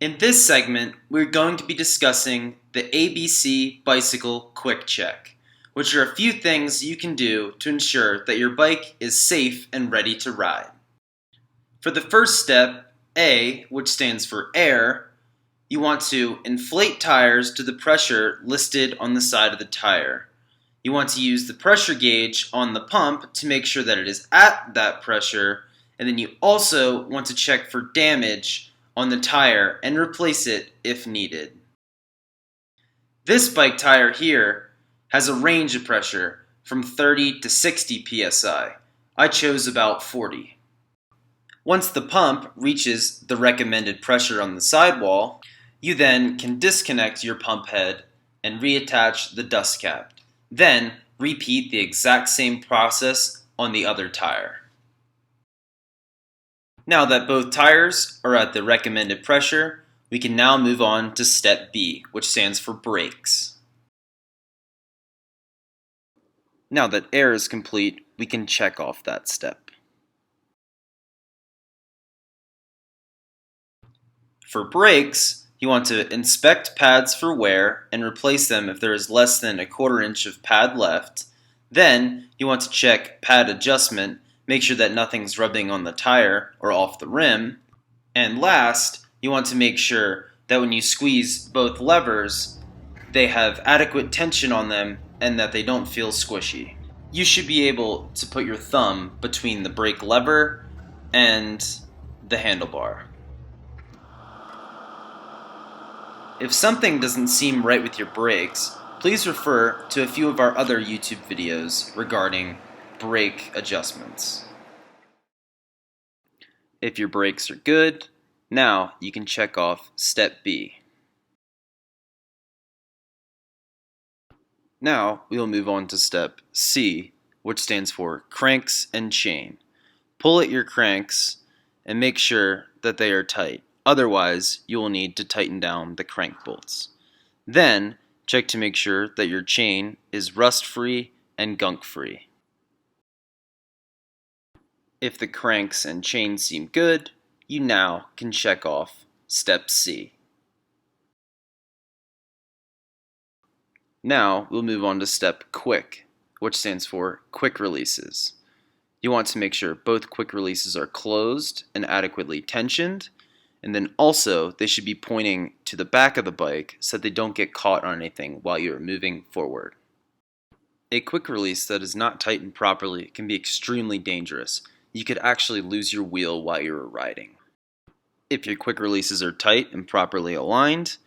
In this segment, we're going to be discussing the ABC Bicycle Quick Check, which are a few things you can do to ensure that your bike is safe and ready to ride. For the first step, A, which stands for air, you want to inflate tires to the pressure listed on the side of the tire. You want to use the pressure gauge on the pump to make sure that it is at that pressure, and then you also want to check for damage on the tire and replace it if needed. This bike tire here has a range of pressure from 30 to 60 psi. I chose about 40. Once the pump reaches the recommended pressure on the sidewall, you then can disconnect your pump head and reattach the dust cap. Then repeat the exact same process on the other tire. Now that both tires are at the recommended pressure, we can now move on to step B, which stands for brakes. Now that air is complete, we can check off that step. For brakes, you want to inspect pads for wear and replace them if there is less than a quarter inch of pad left. Then you want to check pad adjustment, make sure that nothing's rubbing on the tire or off the rim. And last, you want to make sure that when you squeeze both levers, they have adequate tension on them and that they don't feel squishy. You should be able to put your thumb between the brake lever and the handlebar. If something doesn't seem right with your brakes, please refer to a few of our other YouTube videos regarding brake adjustments. If your brakes are good, now you can check off step B. Now we will move on to step C, which stands for cranks and chain. Pull at your cranks and make sure that they are tight. Otherwise, you will need to tighten down the crank bolts. Then, check to make sure that your chain is rust-free and gunk-free. If the cranks and chain seem good, you now can check off step C. Now, we'll move on to step Quick, which stands for quick releases. You want to make sure both quick releases are closed and adequately tensioned, and then also they should be pointing to the back of the bike so that they don't get caught on anything while you are moving forward. A quick release that is not tightened properly can be extremely dangerous. You could actually lose your wheel while you are riding. If your quick releases are tight and properly aligned,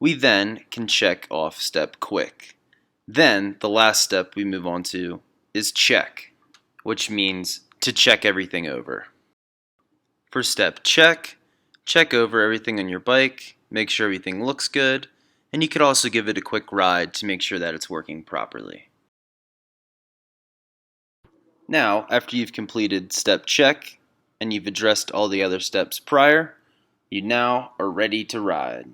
we then can check off step Quick. Then the last step we move on to is check, which means to check everything over. For step check over everything on your bike, make sure everything looks good, and you could also give it a quick ride to make sure that it's working properly. Now, after you've completed step check and you've addressed all the other steps prior, you now are ready to ride.